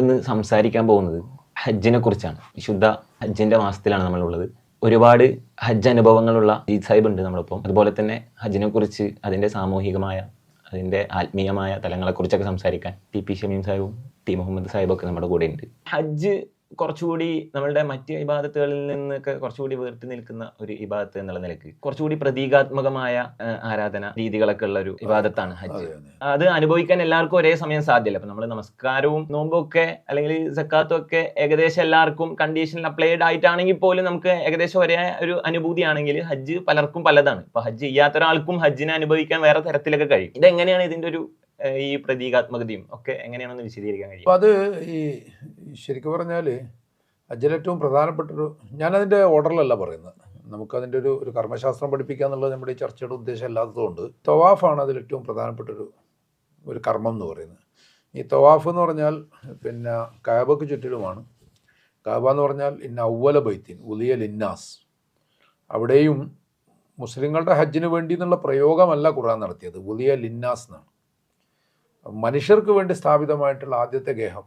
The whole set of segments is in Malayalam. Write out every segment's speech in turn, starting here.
ഇന്ന് സംസാരിക്കാൻ പോകുന്നത് ഹജ്ജിനെ കുറിച്ചാണ്. വിശുദ്ധ ഹജ്ജിൻ്റെ മാസത്തിലാണ് നമ്മളുള്ളത്. ഒരുപാട് ഹജ്ജ് അനുഭവങ്ങളുള്ള അജീദ് സാഹിബ് ഉണ്ട് നമ്മളിപ്പം. അതുപോലെ തന്നെ ഹജ്ജിനെ കുറിച്ച് അതിൻ്റെ സാമൂഹികമായ അതിൻ്റെ ആത്മീയമായ തലങ്ങളെക്കുറിച്ചൊക്കെ സംസാരിക്കാൻ ടി ഷമീം സാഹിബും മുഹമ്മദ് സാഹിബൊക്കെ നമ്മുടെ കൂടെ ഉണ്ട്. ഹജ്ജ് കുറച്ചുകൂടി നമ്മളുടെ മറ്റ് ഇബാദത്തുകളിൽ നിന്നൊക്കെ കുറച്ചുകൂടി വേറിട്ട് നിൽക്കുന്ന ഒരു ഇബാദത്ത് എന്നുള്ള നിലയ്ക്ക് കുറച്ചുകൂടി പ്രതീകാത്മകമായ ആരാധന രീതികളൊക്കെ ഉള്ള ഒരു ഇബാദത്താണ് ഹജ്ജ്. അത് അനുഭവിക്കാൻ എല്ലാവർക്കും ഒരേ സമയം സാധ്യമല്ല. അപ്പൊ നമ്മൾ നമസ്കാരവും നോമ്പും ഒക്കെ അല്ലെങ്കിൽ സക്കാത്തും ഒക്കെ ഏകദേശം എല്ലാവർക്കും കണ്ടീഷനിൽ അപ്ലൈഡ് ആയിട്ടാണെങ്കിൽ പോലും നമുക്ക് ഏകദേശം ഒരേ ഒരു അനുഭൂതിയാണെങ്കിൽ ഹജ്ജ് പലർക്കും പലതാണ്. ഇപ്പൊ ഹജ്ജ് ചെയ്യാത്ത ഒരാൾക്കും ഹജ്ജിനെ അനുഭവിക്കാൻ വേറെ തരത്തിലൊക്കെ കഴിയും. ഇതെങ്ങനെയാണ് ഇതിന്റെ ഒരു ഈ പ്രതീകാത്മകതയും ഒക്കെ എങ്ങനെയാണെന്ന് വിശദീകരിക്കാൻ കഴിയും? അത് ഈ ശരിക്കും പറഞ്ഞാൽ ഹജ്ജിൽ ഏറ്റവും പ്രധാനപ്പെട്ടൊരു, ഞാനതിൻ്റെ ഓർഡറിലല്ല പറയുന്നത്, നമുക്കതിൻ്റെ ഒരു കർമ്മശാസ്ത്രം പഠിപ്പിക്കുക എന്നുള്ളത് നമ്മുടെ ഈ ചർച്ചയുടെ ഉദ്ദേശം അല്ലാത്തതുകൊണ്ട് തവാഫാണ് അതിൽ ഏറ്റവും പ്രധാനപ്പെട്ടൊരു കർമ്മം എന്ന് പറയുന്നത്. ഈ തവാഫ് എന്ന് പറഞ്ഞാൽ പിന്നെ കഅബക്ക് ചുറ്റിലുമാണ്. കഅബ എന്ന് പറഞ്ഞാൽ ഇന്ന അവ്വല ബൈത്തിൻ ഉലിയ ലിന്നാസ്. അവിടെയും മുസ്ലിങ്ങളുടെ ഹജ്ജിന് വേണ്ടി എന്നുള്ള പ്രയോഗമല്ല ഖുർആൻ നടത്തിയത്, ഉലിയ ലിന്നാസ് എന്നാണ്. മനുഷ്യർക്ക് വേണ്ടി സ്ഥാപിതമായിട്ടുള്ള ആദ്യത്തെ ഗേഹം.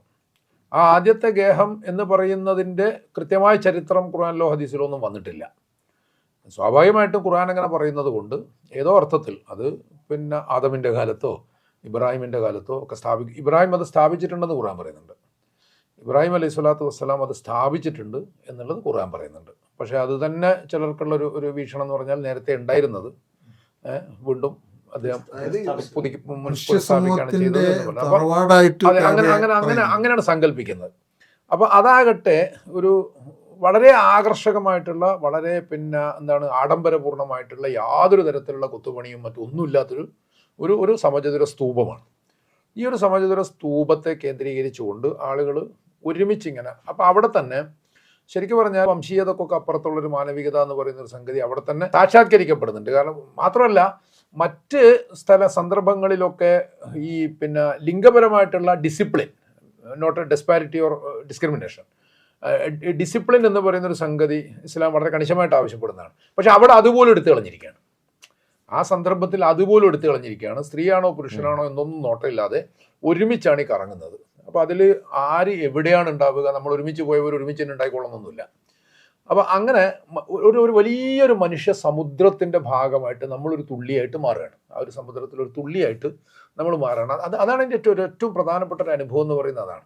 ആ ആദ്യത്തെ ഗേഹം എന്ന് പറയുന്നതിൻ്റെ കൃത്യമായ ചരിത്രം ഖുർആനിലോ ഹദീസിലോ ഒന്നും വന്നിട്ടില്ല. സ്വാഭാവികമായിട്ടും ഖുർആൻ അങ്ങനെ പറയുന്നത് കൊണ്ട് ഏതോ അർത്ഥത്തിൽ അത് പിന്നെ ആദമിൻ്റെ കാലത്തോ ഇബ്രാഹിമിൻ്റെ കാലത്തോ ഒക്കെ ഇബ്രാഹിം അത് സ്ഥാപിച്ചിട്ടുണ്ടെന്ന് ഖുർആൻ പറയുന്നുണ്ട്. ഇബ്രാഹിം അലൈഹി സ്വലാത്തു വസ്സലാം അത് സ്ഥാപിച്ചിട്ടുണ്ട് എന്നുള്ളത് ഖുർആൻ പറയുന്നുണ്ട്. പക്ഷേ അത് തന്നെ ചിലർക്കുള്ള ഒരു വീക്ഷണം എന്ന് പറഞ്ഞാൽ നേരത്തെ ഉണ്ടായിരുന്നത് വീണ്ടും അദ്ദേഹം സ്ഥാപിക്കുകയാണ് ചെയ്തത്. അങ്ങനെയാണ് സങ്കല്പിക്കുന്നത്. അപ്പൊ അതാകട്ടെ ഒരു വളരെ ആകർഷകമായിട്ടുള്ള, വളരെ പിന്നെ എന്താണ് ആഡംബരപൂർണമായിട്ടുള്ള യാതൊരു തരത്തിലുള്ള കൊത്തുപണിയും മറ്റൊന്നുമില്ലാത്തൊരു ഒരു സമചതുര സ്തൂപമാണ്. ഈ ഒരു സമചതുര സ്തൂപത്തെ കേന്ദ്രീകരിച്ചുകൊണ്ട് ആളുകൾ ഒരുമിച്ചിങ്ങനെ, അപ്പൊ അവിടെ തന്നെ ശരിക്കും പറഞ്ഞാൽ വംശീയതക്കൊക്കെ അപ്പുറത്തുള്ളൊരു മാനവികത എന്ന് പറയുന്ന ഒരു സംഗതി അവിടെ തന്നെ സാക്ഷാത്കരിക്കപ്പെടുന്നുണ്ട്. കാരണം മാത്രമല്ല മറ്റ് സന്ദർഭങ്ങളിലൊക്കെ ഈ പിന്നെ ലിംഗപരമായിട്ടുള്ള discipline, not a disparity or discrimination, discipline എന്ന് പറയുന്ന ഒരു സംഗതി ഇസ്ലാം വളരെ കണിശമായിട്ട് ആവശ്യപ്പെടുന്നതാണ്. പക്ഷെ അവിടെ അതുപോലും എടുത്തു കളഞ്ഞിരിക്കുകയാണ്. ആ സന്ദർഭത്തിൽ അതുപോലും എടുത്തു കളഞ്ഞിരിക്കുകയാണ്. സ്ത്രീയാണോ പുരുഷനാണോ എന്നൊന്നും നോട്ടമില്ലാതെ ഒരുമിച്ചാണ് ഈ കറങ്ങുന്നത്. അപ്പോൾ അതിൽ ആര് എവിടെയാണ് ഉണ്ടാവുക, നമ്മൾ ഒരുമിച്ച് പോയവർ ഒരുമിച്ച് തന്നെ ഉണ്ടായിക്കൊള്ളണമെന്നൊന്നുമില്ല. അപ്പോൾ അങ്ങനെ ഒരു വലിയൊരു മനുഷ്യ സമുദ്രത്തിൻ്റെ ഭാഗമായിട്ട് നമ്മളൊരു തുള്ളിയായിട്ട് മാറുകയാണ്. ആ ഒരു സമുദ്രത്തിലൊരു തുള്ളിയായിട്ട് നമ്മൾ മാറുകയാണ്. അതാണ് എൻ്റെ ഏറ്റവും പ്രധാനപ്പെട്ട ഒരു അനുഭവം എന്ന് പറയുന്നത് അതാണ്.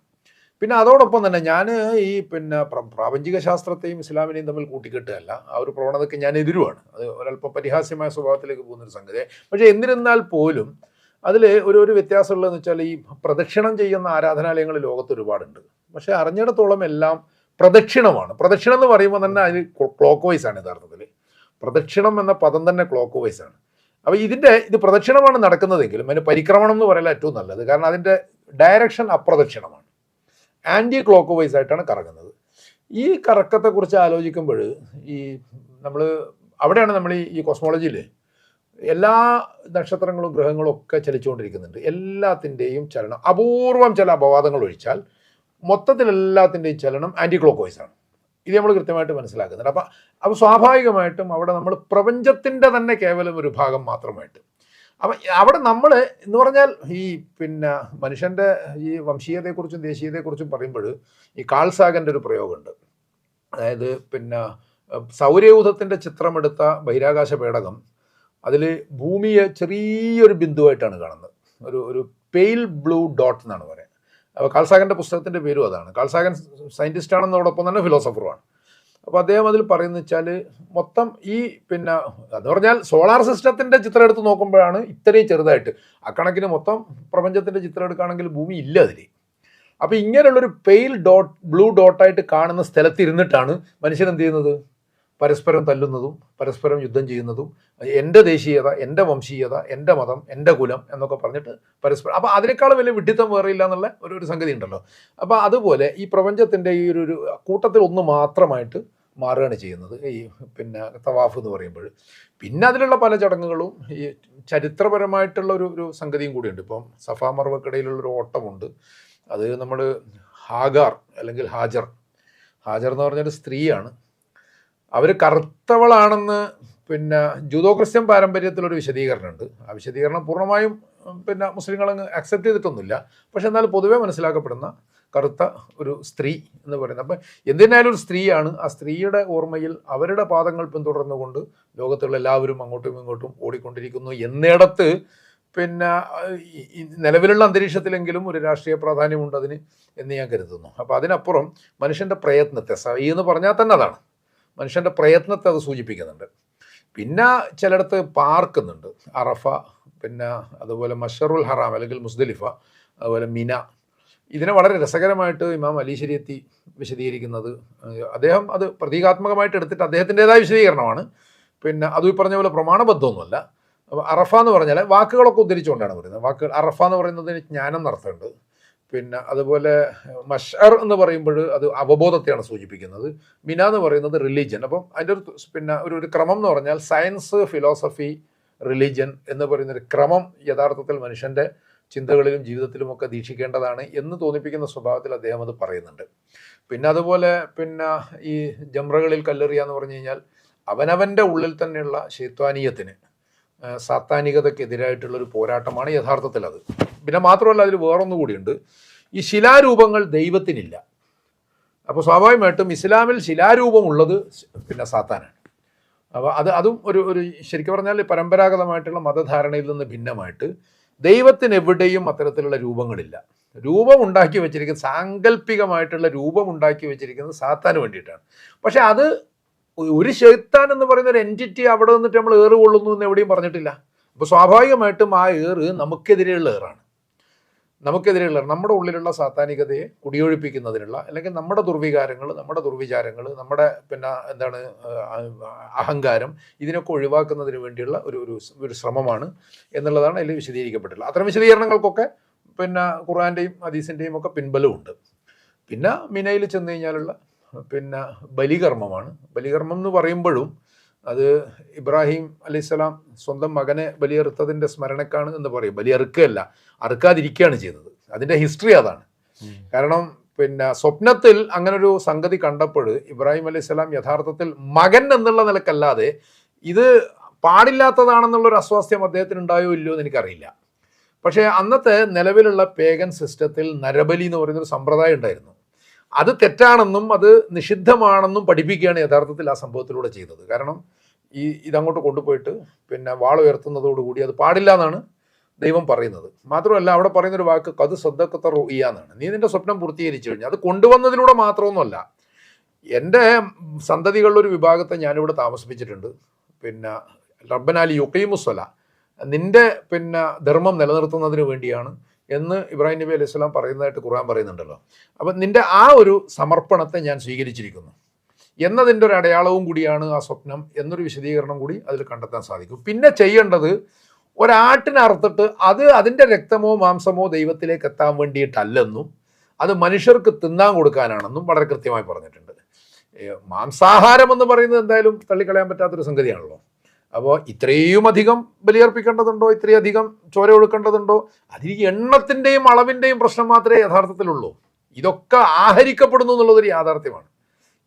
പിന്നെ അതോടൊപ്പം തന്നെ ഞാൻ ഈ പിന്നെ പ്രാപഞ്ചിക ശാസ്ത്രത്തെയും ഇസ്ലാമിനെയും തമ്മിൽ കൂട്ടിക്കെട്ടുകയല്ല, ആ ഒരു പ്രവണതയ്ക്ക് ഞാൻ എതിരുമാണ്. അത് ഒരല്പം പരിഹാസ്യമായ സ്വഭാവത്തിലേക്ക് പോകുന്നൊരു സംഗതി. പക്ഷേ എന്നിരുന്നാൽ പോലും അതിൽ ഒരു വ്യത്യാസമുള്ളതെന്ന് വെച്ചാൽ ഈ പ്രദക്ഷിണം ചെയ്യുന്ന ആരാധനാലയങ്ങൾ ലോകത്ത് ഒരുപാടുണ്ട്. പക്ഷേ അറിഞ്ഞിടത്തോളം എല്ലാം പ്രദക്ഷിണമാണ്. പ്രദക്ഷിണം എന്ന് പറയുമ്പോൾ തന്നെ അതിന് ക്ലോക്ക് വൈസ് ആണ്. യഥാർത്ഥത്തിൽ പ്രദക്ഷിണം എന്ന പദം തന്നെ ക്ലോക്ക് വൈസ് ആണ്. അപ്പോൾ ഇത് പ്രദക്ഷിണമാണ് നടക്കുന്നതെങ്കിലും അതിന് പരിക്രമണം എന്ന് പറയല ഏറ്റവും നല്ലത്. കാരണം അതിൻ്റെ ഡയറക്ഷൻ അപ്രദക്ഷിണമാണ്, ആൻറ്റി ക്ലോക്ക് വൈസ് ആയിട്ടാണ് കറങ്ങുന്നത്. ഈ കറക്കത്തെക്കുറിച്ച് ആലോചിക്കുമ്പോൾ ഈ അവിടെയാണ് നമ്മൾ ഈ കോസ്മോളജിയിൽ എല്ലാ നക്ഷത്രങ്ങളും ഗ്രഹങ്ങളും ഒക്കെ ചലിച്ചുകൊണ്ടിരിക്കുന്നുണ്ട്. എല്ലാത്തിൻ്റെയും ചലനം, അപൂർവം ചില അപവാദങ്ങൾ ഒഴിച്ചാൽ മൊത്തത്തിൽ എല്ലാത്തിൻ്റെയും ചലനം ആൻറ്റി ക്ലോക്ക് വൈസ് ആണ്. ഇത് നമ്മൾ കൃത്യമായിട്ട് മനസ്സിലാക്കുന്നുണ്ട്. അപ്പോൾ സ്വാഭാവികമായിട്ടും അവിടെ നമ്മൾ പ്രപഞ്ചത്തിൻ്റെ തന്നെ കേവലം ഒരു ഭാഗം മാത്രമായിട്ട്, അപ്പം അവിടെ നമ്മൾ എന്ന് പറഞ്ഞാൽ ഈ പിന്നെ മനുഷ്യൻ്റെ ഈ വംശീയതയെക്കുറിച്ചും ദേശീയതയെക്കുറിച്ചും പറയുമ്പോൾ ഈ കാൾ സാഗൻ്റെ ഒരു പ്രയോഗമുണ്ട്. അതായത് പിന്നെ സൗരയൂഥത്തിൻ്റെ ചിത്രമെടുത്ത ബഹിരാകാശ പേടകം അതിൽ ഭൂമിയെ ചെറിയൊരു ബിന്ദുവായിട്ടാണ് കാണുന്നത്. ഒരു പെയിൽ ബ്ലൂ ഡോട്ട് എന്നാണ് പറയുന്നത്. അപ്പോൾ കാൾ സാഗൻ്റെ പുസ്തകത്തിൻ്റെ പേരും അതാണ്. കാൾ സാഗൻ സയൻറ്റിസ്റ്റ് ആണെന്നോടൊപ്പം തന്നെ ഫിലോസഫറുമാണ്. അപ്പോൾ അദ്ദേഹം അതിൽ പറയുന്നത് വെച്ചാൽ മൊത്തം ഈ പിന്നെ എന്ന് പറഞ്ഞാൽ സോളാർ സിസ്റ്റത്തിൻ്റെ ചിത്രം എടുത്ത് നോക്കുമ്പോഴാണ് ഇത്രയും ചെറുതായിട്ട്, അക്കണക്കിന് മൊത്തം പ്രപഞ്ചത്തിൻ്റെ ചിത്രം എടുക്കുകയാണെങ്കിൽ ഭൂമി ഇല്ല അതിൽ. അപ്പോൾ ഇങ്ങനെയുള്ളൊരു പെയിൽ ഡോട്ട് ബ്ലൂ ഡോട്ടായിട്ട് കാണുന്ന സ്ഥലത്തിരുന്നിട്ടാണ് മനുഷ്യൻ എന്ത് ചെയ്യുന്നത്, പരസ്പരം തല്ലുന്നതും പരസ്പരം യുദ്ധം ചെയ്യുന്നതും, എൻ്റെ ദേശീയത, എൻ്റെ വംശീയത, എൻ്റെ മതം, എൻ്റെ കുലം എന്നൊക്കെ പറഞ്ഞിട്ട് പരസ്പരം. അപ്പോൾ അതിനേക്കാളും വലിയ വിഡ്ഢിത്തം വേറെയില്ല എന്നുള്ള ഒരു സംഗതി ഉണ്ടല്ലോ. അപ്പോൾ അതുപോലെ ഈ പ്രപഞ്ചത്തിൻ്റെ ഈ ഒരു കൂട്ടത്തിൽ ഒന്ന് മാത്രമായിട്ട് മാറുകയാണ് ചെയ്യുന്നത് ഈ പിന്നെ തവാഫ് എന്ന് പറയുമ്പോൾ. പിന്നെ അതിലുള്ള പല ചടങ്ങുകളും ഈ ചരിത്രപരമായിട്ടുള്ള ഒരു സംഗതിയും കൂടിയുണ്ട്. ഇപ്പം സഫാ മർവക്കിടയിലുള്ളൊരു ഓട്ടമുണ്ട്. അത് നമ്മൾ ഹാഗാർ അല്ലെങ്കിൽ ഹാജർ എന്ന് പറഞ്ഞൊരു സ്ത്രീയാണ്. അവർ കറുത്തവളാണെന്ന് പിന്നെ ജൂതോ ക്രിസ്ത്യൻ പാരമ്പര്യത്തിലൊരു വിശദീകരണമുണ്ട്. ആ വിശദീകരണം പൂർണ്ണമായും പിന്നെ മുസ്ലിങ്ങളങ്ങ് അക്സെപ്റ്റ് ചെയ്തിട്ടൊന്നുമില്ല. പക്ഷെ എന്നാൽ പൊതുവെ മനസ്സിലാക്കപ്പെടുന്ന കറുത്ത ഒരു സ്ത്രീ എന്ന് പറയുന്നത്. അപ്പം എന്തിനായാലും ഒരു സ്ത്രീയാണ്. ആ സ്ത്രീയുടെ ഓർമ്മയിൽ അവരുടെ പാദങ്ങൾ പിന്തുടർന്നുകൊണ്ട് ലോകത്തുള്ള എല്ലാവരും അങ്ങോട്ടും ഇങ്ങോട്ടും ഓടിക്കൊണ്ടിരിക്കുന്നു എന്നിടത്ത് പിന്നെ നിലവിലുള്ള അന്തരീക്ഷത്തിലെങ്കിലും ഒരു രാഷ്ട്രീയ പ്രാധാന്യമുണ്ട് അതിന് എന്ന് ഞാൻ കരുതുന്നു. അപ്പോൾ അതിനപ്പുറം മനുഷ്യൻ്റെ പ്രയത്നത്തെ, സഈ എന്ന് പറഞ്ഞാൽ തന്നെ അതാണ്, മനുഷ്യൻ്റെ പ്രയത്നത്തെ അത് സൂചിപ്പിക്കുന്നുണ്ട്. പിന്നെ ചിലയിടത്ത് പാർക്കുന്നുണ്ട്, അറഫ, പിന്നെ അതുപോലെ മഷറുൽ ഹറാം അല്ലെങ്കിൽ മുസ്ദലിഫ, അതുപോലെ മിന. ഇതിനെ വളരെ രസകരമായിട്ട് ഇമാം അലി ശരീഅത്തി വിശദീകരിക്കുന്നത്, അദ്ദേഹം അത് പ്രതീകാത്മകമായിട്ട് എടുത്തിട്ട് അദ്ദേഹത്തിൻ്റെതായ വിശദീകരണമാണ്. പിന്നെ അത് ഈ പറഞ്ഞ പോലെ പ്രമാണബദ്ധമൊന്നുമല്ല. അപ്പോൾ അറഫ എന്ന് പറഞ്ഞാൽ വാക്കുകളൊക്കെ ഉദ്ധരിച്ചുകൊണ്ടാണ് പറയുന്നത്. വാക്കുകൾ അറഫ എന്ന് പറയുന്നതിന് ജ്ഞാനം എന്നർത്ഥമുണ്ട്. പിന്നെ അതുപോലെ മഷർ എന്ന് പറയുമ്പോൾ അത് അവബോധത്തെയാണ് സൂചിപ്പിക്കുന്നത്. മിന എന്ന് പറയുന്നത് റിലീജിയൻ. അപ്പം അതിൻ്റെ ഒരു ക്രമം എന്ന് പറഞ്ഞാൽ സയൻസ്, ഫിലോസഫി, റിലീജിയൻ എന്ന് പറയുന്നൊരു ക്രമം യഥാർത്ഥത്തിൽ മനുഷ്യൻ്റെ ചിന്തകളിലും ജീവിതത്തിലുമൊക്കെ ദീക്ഷിക്കേണ്ടതാണ് എന്ന് തോന്നിപ്പിക്കുന്ന സ്വഭാവത്തിൽ അദ്ദേഹം അത് പറയുന്നുണ്ട്. പിന്നെ അതുപോലെ പിന്നെ ഈ ജംറകളിൽ കല്ലെറിയുക എന്ന് പറഞ്ഞു കഴിഞ്ഞാൽ അവനവൻ്റെ ഉള്ളിൽ തന്നെയുള്ള ശൈത്വാനീയത്തിന്, സാത്താനികതയ്ക്കെതിരായിട്ടുള്ളൊരു പോരാട്ടമാണ് യഥാർത്ഥത്തിൽ അത്. പിന്നെ മാത്രമല്ല അതിൽ വേറൊന്നു കൂടിയുണ്ട്, ഈ ശിലാരൂപങ്ങൾ ദൈവത്തിനില്ല. അപ്പോൾ സ്വാഭാവികമായിട്ടും ഇസ്ലാമിൽ ശിലാരൂപമുള്ളത് പിന്നെ സാത്താനാണ്. അപ്പോൾ അതും ഒരു ശരിക്കും പറഞ്ഞാൽ പരമ്പരാഗതമായിട്ടുള്ള മതധാരണയിൽ നിന്ന് ഭിന്നമായിട്ട് ദൈവത്തിന് എവിടെയും അത്തരത്തിലുള്ള രൂപങ്ങളില്ല. രൂപം ഉണ്ടാക്കി വെച്ചിരിക്കുന്നത്, സാങ്കല്പികമായിട്ടുള്ള രൂപം ഉണ്ടാക്കി വെച്ചിരിക്കുന്നത് സാത്താന് വേണ്ടിയിട്ടാണ്. പക്ഷെ അത് ഒരു ശൈത്താൻ എന്ന് പറയുന്ന ഒരു എൻറ്റിറ്റി അവിടെ നിന്നിട്ട് നമ്മൾ ഏറ് കൊള്ളുന്നു എന്ന് എവിടെയും പറഞ്ഞിട്ടില്ല. അപ്പോൾ സ്വാഭാവികമായിട്ടും ആ ഏറ് നമുക്കെതിരെയുള്ള ഏറാണ്. നമ്മുടെ ഉള്ളിലുള്ള സാത്താനികതയെ കുടിയൊഴിപ്പിക്കുന്നതിനുള്ള, അല്ലെങ്കിൽ നമ്മുടെ ദുർവികാരങ്ങൾ, നമ്മുടെ ദുർവിചാരങ്ങൾ, നമ്മുടെ പിന്നെ അഹങ്കാരം, ഇതിനൊക്കെ ഒഴിവാക്കുന്നതിന് വേണ്ടിയുള്ള ഒരു ശ്രമമാണ് എന്നുള്ളതാണ് അതിൽ വിശദീകരിക്കപ്പെട്ടിട്ടുള്ളത്. അത്തരം വിശദീകരണങ്ങൾക്കൊക്കെ പിന്നെ ഖുർആൻ്റെയും ഹദീസിൻ്റെയും ഒക്കെ പിൻബലമുണ്ട്. പിന്നെ മിനയിൽ ചെന്ന് കഴിഞ്ഞാലുള്ള പിന്നെ ബലികർമ്മമാണ്. ബലികർമ്മം എന്ന് പറയുമ്പോഴും അത് ഇബ്രാഹിം അലൈഹിസ്സലാം സ്വന്തം മകനെ ബലിയെറുത്തതിൻ്റെ സ്മരണക്കാണ് എന്ന് പറയും. ബലിയെറുക്കുകയല്ല, അറുക്കാതിരിക്കുകയാണ് ചെയ്തത്. അതിൻ്റെ ഹിസ്റ്ററി അതാണ്. കാരണം പിന്നെ സ്വപ്നത്തിൽ അങ്ങനൊരു സംഗതി കണ്ടപ്പോൾ ഇബ്രാഹിം അലൈഹിസ്സലാം യഥാർത്ഥത്തിൽ മകൻ എന്നുള്ള നിലക്കല്ലാതെ ഇത് പാടില്ലാത്തതാണെന്നുള്ളൊരു അസ്വാസ്ഥ്യം അദ്ദേഹത്തിന് ഉണ്ടായോ ഇല്ലയോ എന്ന് എനിക്കറിയില്ല. പക്ഷേ അന്നത്തെ നിലവിലുള്ള പേഗൻ സിസ്റ്റത്തിൽ നരബലി എന്ന് പറയുന്നൊരു സമ്പ്രദായം ഉണ്ടായിരുന്നു. അത് തെറ്റാണെന്നും അത് നിഷിദ്ധമാണെന്നും പഠിപ്പിക്കുകയാണ് യഥാർത്ഥത്തിൽ ആ സംഭവത്തിലൂടെ ചെയ്തത്. കാരണം ഇതങ്ങോട്ട് കൊണ്ടുപോയിട്ട് പിന്നെ വാളുയർത്തുന്നതോടുകൂടി അത് പാടില്ല എന്നാണ് ദൈവം പറയുന്നത്. മാത്രമല്ല അവിടെ പറയുന്നൊരു വാക്ക് കത് സദ്ദഖത റുഇയ എന്നാണ്. നീ നിന്റെ സ്വപ്നം പൂർത്തീകരിച്ചു കഴിഞ്ഞാൽ അത് കൊണ്ടുവന്നതിലൂടെ മാത്രമൊന്നുമല്ല. എൻ്റെ സന്തതികളിലൊരു വിഭാഗത്തെ ഞാനിവിടെ താമസിപ്പിച്ചിട്ടുണ്ട്. പിന്നെ റബ്ബനാലി യുഖീമുസ്സല, നിന്റെ പിന്നെ ധർമ്മം നിലനിർത്തുന്നതിന് വേണ്ടിയാണ് എന്ന് ഇബ്രാഹിം നബി അലൈഹി സ്വലാം പറയുന്നതായിട്ട് ഖുർആൻ പറയുന്നുണ്ടല്ലോ. അപ്പം നിന്റെ ആ ഒരു സമർപ്പണത്തെ ഞാൻ സ്വീകരിച്ചിരിക്കുന്നു എന്നതിൻ്റെ ഒരു അടയാളവും കൂടിയാണ് ആ സ്വപ്നം എന്നൊരു വിശദീകരണം കൂടി അതിൽ കണ്ടെത്താൻ സാധിക്കും. പിന്നെ ചെയ്യേണ്ടത് ഒരാട്ടിനെ അറുത്തിട്ട് അതിൻ്റെ രക്തമോ മാംസമോ ദൈവത്തിലേക്ക് എത്താൻ വേണ്ടിയിട്ടല്ലെന്നും അത് മനുഷ്യർക്ക് തിന്നാൻ കൊടുക്കാനാണെന്നും വളരെ കൃത്യമായി പറഞ്ഞിട്ടുണ്ട്. മാംസാഹാരം എന്ന് പറയുന്നത് എന്തായാലും തള്ളിക്കളയാൻ പറ്റാത്തൊരു സംഗതിയാണല്ലോ. അപ്പോൾ ഇത്രയും അധികം ബലിയർപ്പിക്കേണ്ടതുണ്ടോ, ഇത്രയും അധികം ചോര ഒഴുക്കേണ്ടതുണ്ടോ? അതിൽ എണ്ണത്തിൻ്റെയും അളവിൻ്റെയും പ്രശ്നം മാത്രമേ യഥാർത്ഥത്തിലുള്ളൂ. ഇതൊക്കെ ആഹരിക്കപ്പെടുന്നു എന്നുള്ളതൊരു യാഥാർത്ഥ്യമാണ്.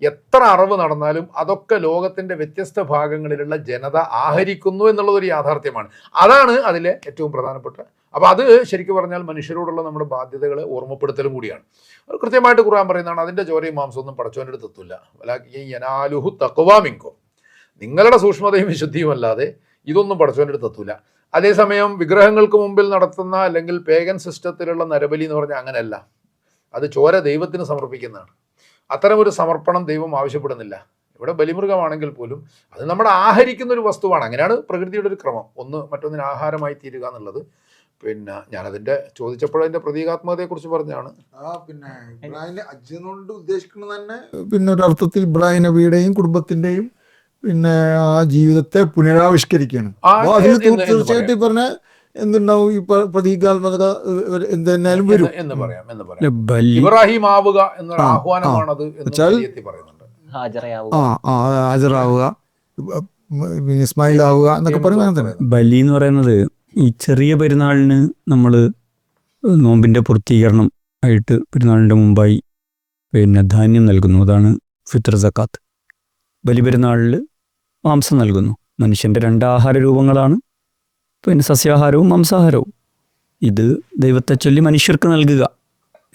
എത്ര അറിവ് നടന്നാലും അതൊക്കെ ലോകത്തിൻ്റെ വ്യത്യസ്ത ഭാഗങ്ങളിലുള്ള ജനത ആഹരിക്കുന്നു എന്നുള്ളതൊരു യാഥാർത്ഥ്യമാണ്. അതാണ് അതിലെ ഏറ്റവും പ്രധാനപ്പെട്ട. അപ്പോൾ അത് ശരിക്കും പറഞ്ഞാൽ മനുഷ്യരോടുള്ള നമ്മുടെ ബാധ്യതകളെ ഓർമ്മപ്പെടുത്തലും കൂടിയാണ്. അത് കൃത്യമായിട്ട് ഖുർആൻ പറയുന്നതാണ്, അതിൻ്റെ ചോരയും മാംസമൊന്നും പടച്ചവൻ്റെ അടുത്ത് എത്തില്ല. വലാകിൻ യനാലുഹു തഖ്വാ മിൻകും, നിങ്ങളുടെ സൂക്ഷ്മതയും വിശുദ്ധിയും അല്ലാതെ ഇതൊന്നും പടച്ചവൻ്റെ അടുത്ത് എത്തൂല. അതേസമയം വിഗ്രഹങ്ങൾക്ക് മുമ്പിൽ നടത്തുന്ന അല്ലെങ്കിൽ പേഗൻ സിസ്റ്റത്തിലുള്ള നരബലി എന്ന് പറഞ്ഞാൽ അങ്ങനെയല്ല. അത് ചോര ദൈവത്തിന് സമർപ്പിക്കുന്നതാണ്. അത്തരമൊരു സമർപ്പണം ദൈവം ആവശ്യപ്പെടുന്നില്ല. ഇവിടെ ബലിമൃഗമാണെങ്കിൽ പോലും അത് നമ്മുടെ ആഹരിക്കുന്ന ഒരു വസ്തുവാണ്. അങ്ങനെയാണ് പ്രകൃതിയുടെ ഒരു ക്രമം, ഒന്ന് മറ്റൊന്നിന് ആഹാരമായി തീരുക എന്നുള്ളത്. പിന്നെ ഞാനതിൻ്റെ ചോദിച്ചപ്പോഴതിൻ്റെ പ്രതീകാത്മകതയെക്കുറിച്ച് പറഞ്ഞാണ്. പിന്നെ ഇബ്രാഹിം ഹജ്ജ് കൊണ്ട് ഉദ്ദേശിക്കുന്നത് തന്നെ പിന്നെ ഒരർത്ഥത്തിൽ ഇബ്രാഹിം നബിയുടെയും കുടുംബത്തിൻ്റെയും പിന്നെ ആ ജീവിതത്തെ പുനരാവിഷ്കരിക്കുകയാണ്. അതിൽ തീർച്ചയായിട്ടും പറഞ്ഞ എന്തുണ്ടാവും, ഈ പ്രതീകാത്മകത എന്തെന്നാലും വരും എന്ന് പറയാം. ഇബ്രാഹിം ആവുക എന്നൊരു ആഹ്വാനമാണത് പറയുന്നുണ്ട്. ഹാജറാവുക, ഇസ്മായിൽ ആവുക എന്നൊക്കെ പറയുന്നത്. ബലി എന്ന് പറയുന്നത് ഈ ചെറിയ പെരുന്നാളിന് നമ്മൾ നോമ്പിൻ്റെ പൂർത്തീകരണം ആയിട്ട് പെരുന്നാളിൻ്റെ മുമ്പായി പിന്നെ ധാന്യം നൽകുന്നു. അതാണ് ഫിത്ർ സക്കാത്ത്. ബലിപെരുന്നാളിൽ മാംസം നൽകുന്നു. മനുഷ്യൻ്റെ രണ്ട് ആഹാര രൂപങ്ങളാണ്, പിന്നെ സസ്യാഹാരവും മാംസാഹാരവും. ഇത് ദൈവത്തെ ചൊല്ലി മനുഷ്യർക്ക് നൽകുക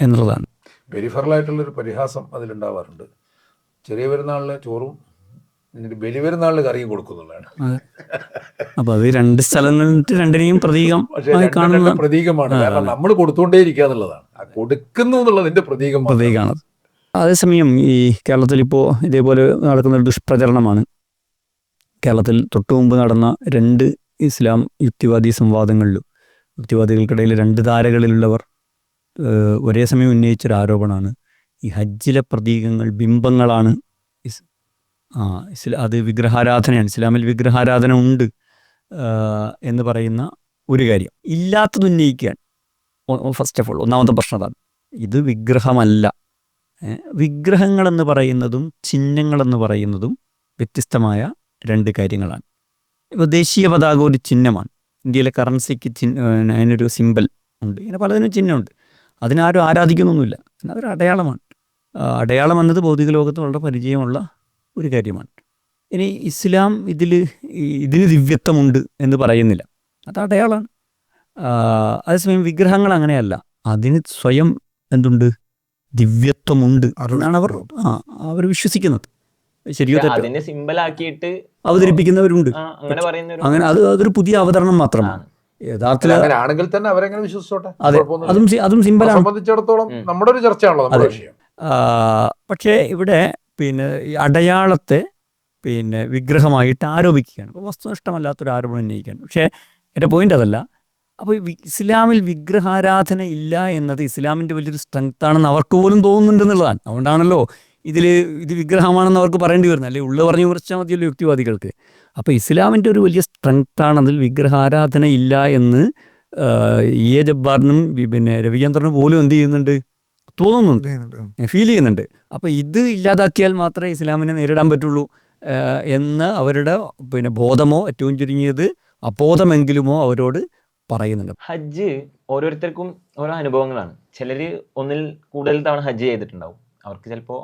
എന്നുള്ളതാണ്. പെരിഫറലായിട്ടുള്ളൊരു പരിഹാസം അതിലുണ്ടാവാറുണ്ട്. ചെറിയ പെരുന്നാളിന് ചോറും എന്നിട്ട് ബലി പെരുന്നാളിന് കറിയും കൊടുക്കുന്നുള്ളതാണ്. അപ്പൊ അത് രണ്ട് സ്ഥലങ്ങളിൽ രണ്ടിനെയും പ്രതീകം പക്ഷേ രണ്ടും പ്രതീകമാണ്. കാരണം നമ്മൾ കൊടുത്തുകൊണ്ടേ ഇരിക്കുക എന്നുള്ളതാണ്. ആ കൊടുക്കുന്നു എന്നുള്ളതിന്റെ പ്രതീകമാണ്. അതേസമയം ഈ കേരളത്തിൽ ഇപ്പോൾ ഇതേപോലെ നടക്കുന്ന ദുഷ്പ്രചരണമാണ്. കേരളത്തിൽ തൊട്ടു മുമ്പ് നടന്ന 2 ഇസ്ലാം യുക്തിവാദി സംവാദങ്ങളിലും യുക്തിവാദികൾക്കിടയിൽ 2 ധാരകളിലുള്ളവർ ഒരേ സമയം ഉന്നയിച്ചൊരു ആരോപണമാണ് ഈ ഹജ്ജിലെ പ്രതീകങ്ങൾ ബിംബങ്ങളാണ്. അത് വിഗ്രഹാരാധനയാണ്, ഇസ്ലാമിൽ വിഗ്രഹാരാധന ഉണ്ട് എന്ന് പറയുന്ന ഒരു കാര്യം. ഇല്ലാത്തത് ഉന്നയിക്കാൻ ഫസ്റ്റ് ഓഫ് ഓൾ ഒന്നാമത്തെ പ്രശ്നം അതാണ്. ഇത് വിഗ്രഹമല്ല. വിഗ്രഹങ്ങളെന്ന് പറയുന്നതും ചിഹ്നങ്ങളെന്ന് പറയുന്നതും വ്യത്യസ്തമായ 2 കാര്യങ്ങളാണ്. ഇപ്പോൾ ദേശീയ പതാക ഒരു ചിഹ്നമാണ്. ഇന്ത്യയിലെ കറൻസിക്ക് അതിനൊരു സിമ്പൽ ഉണ്ട്. ഇങ്ങനെ പലതിനും ചിഹ്നമുണ്ട്. അതിനാരും ആരാധിക്കുന്നൊന്നുമില്ല. അതൊരു അടയാളമാണ്. അടയാളം എന്നത് ഭൗതിക ലോകത്ത് വളരെ പരിചയമുള്ള ഒരു കാര്യമാണ്. ഇനി ഇസ്ലാം ഇതിന് ദിവ്യത്വമുണ്ട് എന്ന് പറയുന്നില്ല. അത് അടയാളമാണ്. അതേസമയം വിഗ്രഹങ്ങൾ അങ്ങനെയല്ല. അതിന് സ്വയം എന്തുണ്ട്? ദിവ്യത്വമുണ്ട് എന്നാണ് അവർ വിശ്വസിക്കുന്നത്. ശരിയോ തെറ്റോ അതിനെ സിമ്പലാക്കിയിട്ട് അവതരിപ്പിക്കുന്നവരുണ്ട്. അങ്ങനെ അതൊരു പുതിയ അവതരണം മാത്രമാണ്. യഥാർത്ഥത്തിൽ ആണെങ്കിൽ തന്നെ അവരെങ്ങനെ വിശ്വസിച്ചോട്ടെ. അതും സിമ്പലാണ്. സംബന്ധിച്ചിടത്തോളം നമ്മുടെ ഒരു ചർച്ചയാണല്ലോ നമ്മുടെ വിഷയം. പക്ഷേ ഇവിടെ ഈ അടയാളത്തെ വിഗ്രഹമായിട്ട് ആരോപിക്കുകയാണ്. അപ്പോൾ വസ്തുനിഷ്ഠമല്ലാത്തൊരു ആരോപണം ഉന്നയിക്കുകയാണ്. പക്ഷേ എൻ്റെ പോയിന്റ് അതല്ല. അപ്പോൾ ഇസ്ലാമിൽ വിഗ്രഹാരാധന ഇല്ല എന്നത് ഇസ്ലാമിൻ്റെ വലിയൊരു സ്ട്രെങ്ത്താണെന്ന് അവർക്ക് പോലും തോന്നുന്നുണ്ടെന്നുള്ളതാണ്. അതുകൊണ്ടാണല്ലോ ഇത് വിഗ്രഹമാണെന്ന് അവർക്ക് പറയേണ്ടി വരുന്നത്. അല്ലെങ്കിൽ ഉള്ള പറഞ്ഞു കുറച്ചാൽ മതിയല്ലോ യുക്തിവാദികൾക്ക്. അപ്പോൾ ഇസ്ലാമിൻ്റെ ഒരു വലിയ സ്ട്രെങ്ത്താണ് അതിൽ വിഗ്രഹാരാധന ഇല്ല എന്ന് EA ജബ്ബാറിനും രവിചന്ദ്രനും പോലും എന്ത് ചെയ്യുന്നുണ്ട്? തോന്നുന്നുണ്ട്, ഫീൽ ചെയ്യുന്നുണ്ട്. അപ്പോൾ ഇത് ഇല്ലാതാക്കിയാൽ മാത്രമേ ഇസ്ലാമിനെ നേരിടാൻ പറ്റുള്ളൂ എന്ന് അവരുടെ ബോധമോ ഏറ്റവും ചുരുങ്ങിയത് അബോധമെങ്കിലുമോ അവരോട് പറയുന്നുണ്ട്. ഹജ്ജ് ഓരോരുത്തർക്കും ഓരോ അനുഭവങ്ങളാണ്. ചിലർ ഒന്നിൽ കൂടുതൽ തവണ ഹജ്ജ് ചെയ്തിട്ടുണ്ടാവും. അവർക്ക് ചിലപ്പോൾ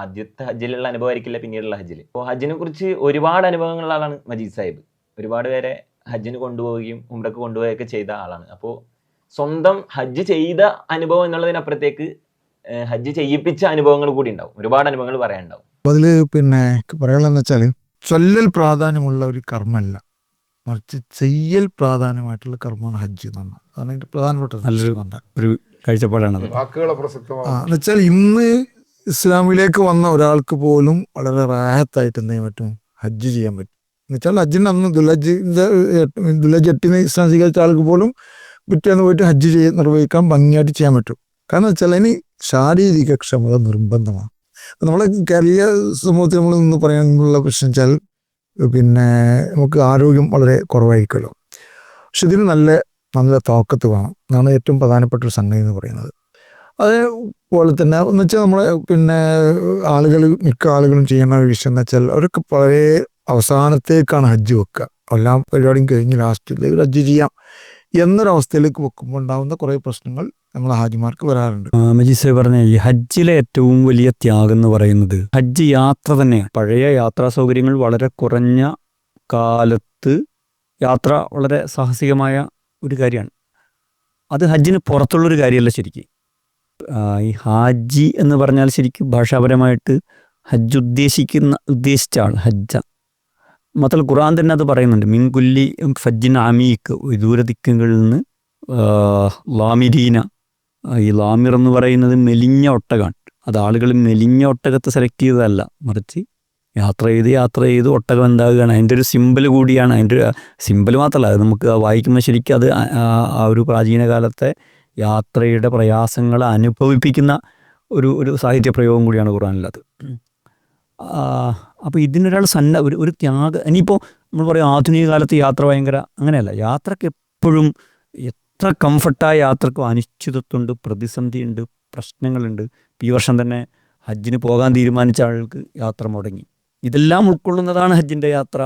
ആദ്യത്തെ ഹജ്ജിലുള്ള അനുഭവമായിരിക്കില്ല പിന്നീടുള്ള ഹജ്ജിൽ. അപ്പോൾ ഹജ്ജിനെ കുറിച്ച് ഒരുപാട് അനുഭവങ്ങളുള്ള ആളാണ് മജീദ് സാഹിബ്. ഒരുപാട് പേരെ ഹജ്ജിന് കൊണ്ടുപോവുകയും ഉംറക്ക് കൊണ്ടുപോവുകയൊക്കെ ചെയ്ത ആളാണ്. അപ്പോൾ സ്വന്തം ഹജ്ജ് ചെയ്ത അനുഭവം എന്നുള്ളതിനപ്പുറത്തേക്ക് ഹജ്ജ് ചെയ്യിപ്പിച്ച അനുഭവങ്ങൾ കൂടി ഉണ്ടാവും. ഒരുപാട് അനുഭവങ്ങൾ പറയാനുണ്ടാവും. അതിൽ പറയാനുള്ളതെന്ന് വെച്ചാൽ ചൊല്ലൽ പ്രാധാന്യമുള്ള ഒരു കർമ്മമല്ല, മറിച്ച് ചെയ്യൽ പ്രാധാന്യമായിട്ടുള്ള കർമ്മമാണ് ഹജ്ജ് എന്ന് പറഞ്ഞാൽ. അതാണ് അതിൻ്റെ പ്രധാനപ്പെട്ട ഒരു കാഴ്ചപ്പാടാണ്. എന്നുവെച്ചാൽ ഇന്ന് ഇസ്ലാമിലേക്ക് വന്ന ഒരാൾക്ക് പോലും വളരെ റാഹത്തായിട്ട് എന്ത് ചെയ്യാൻ പറ്റും? ഹജ്ജ് ചെയ്യാൻ പറ്റും. എന്നുവെച്ചാൽ ഹജ്ജിന് അന്ന് ദുൽഹജ്ജ് 8 ഇസ്ലാം സ്വീകരിച്ച ആൾക്ക് പോലും പിറ്റേന്ന് പോയിട്ട് ഹജ്ജ് നിർവഹിക്കാൻ ഭംഗിയായിട്ട് ചെയ്യാൻ പറ്റും. കാരണം വെച്ചാൽ അതിന് ശാരീരിക ക്ഷമത നിർബന്ധമാണ്. നമ്മളെ കേരളീയ സമൂഹത്തിൽ നമ്മൾ ഇന്ന് പറയാനുള്ള പ്രശ്നം വെച്ചാൽ നമുക്ക് ആരോഗ്യം വളരെ കുറവായിരിക്കുമല്ലോ. പക്ഷെ ഇതിന് നല്ല തോക്കത്ത് വേണം എന്നാണ് ഏറ്റവും പ്രധാനപ്പെട്ട ഒരു സംഗതി എന്ന് പറയുന്നത്. അതേപോലെ തന്നെ എന്ന് വെച്ചാൽ നമ്മളെ മിക്ക ആളുകളും ചെയ്യുന്ന ഒരു വിഷയം എന്ന് വെച്ചാൽ അവരൊക്കെ വളരെ അവസാനത്തേക്കാണ് ഹജ്ജ് വെക്കുക. എല്ലാ പരിപാടിയും കഴിഞ്ഞ് ലാസ്റ്റിൽ ഹജ്ജ് ചെയ്യാം എന്നൊരവസ്ഥയിലേക്ക് വെക്കുമ്പോൾ ഉണ്ടാകുന്ന കുറേ പ്രശ്നങ്ങൾ നമ്മൾ ഹാജിമാർക്ക് വരാറുണ്ട്. മജീദ് സാഹിബ് പറഞ്ഞ ഈ ഹജ്ജിലെ ഏറ്റവും വലിയ ത്യാഗം എന്ന് പറയുന്നത് ഹജ്ജ് യാത്ര തന്നെയാണ്. പഴയ യാത്രാ സൗകര്യങ്ങൾ വളരെ കുറഞ്ഞ കാലത്ത് യാത്ര വളരെ സാഹസികമായ ഒരു കാര്യമാണ്. അത് ഹജ്ജിന് പുറത്തുള്ളൊരു കാര്യമല്ല ശരിക്കും. ഈ ഹാജി എന്ന് പറഞ്ഞാൽ ശരിക്കും ഭാഷാപരമായിട്ട് ഹജ്ജ് ഉദ്ദേശിച്ച ആൾ ഹജ്ജ. മാത്രമല്ല ഖുർആൻ തന്നെ അത് പറയുന്നുണ്ട്. മിൻകുല്ലി ഫജ്ജിൻ അമീക്ക്, ദൂരദിക്കുകളിൽ നിന്ന് ലാമിരീന. ഈ ലാമിർ എന്ന് പറയുന്നത് മെലിഞ്ഞ ഒട്ടകമാണ്. അത് ആളുകൾ മെലിഞ്ഞ ഒട്ടകത്തെ സെലക്ട് ചെയ്തതല്ല, മറിച്ച് യാത്ര ചെയ്ത് ഒട്ടകം എന്താകുകയാണ്. അതിൻ്റെ ഒരു സിമ്പൽ കൂടിയാണ്. അതിൻ്റെ സിമ്പൽ മാത്രമല്ല, അത് നമുക്ക് വായിക്കുമ്പോൾ ശരിക്കും അത് ആ ഒരു പ്രാചീന കാലത്തെ യാത്രയുടെ പ്രയാസങ്ങൾ അനുഭവിപ്പിക്കുന്ന ഒരു സാഹിത്യ പ്രയോഗം കൂടിയാണ് ഖുർആനിലത്. അപ്പോൾ ഇതിനൊരാൾ ഒരു ത്യാഗം. ഇനിയിപ്പോൾ നമ്മൾ പറയും ആധുനിക കാലത്ത് യാത്ര ഭയങ്കര അങ്ങനെയല്ല. യാത്രക്ക് എപ്പോഴും എത്ര കംഫർട്ടായ യാത്രക്കും അനിശ്ചിതത്വമുണ്ട്, പ്രതിസന്ധിയുണ്ട്, പ്രശ്നങ്ങളുണ്ട്. ഈ വർഷം തന്നെ ഹജ്ജിന് പോകാൻ തീരുമാനിച്ച ആൾക്ക് യാത്ര മുടങ്ങി. ഇതെല്ലാം ഉൾക്കൊള്ളുന്നതാണ് ഹജ്ജിൻ്റെ യാത്ര.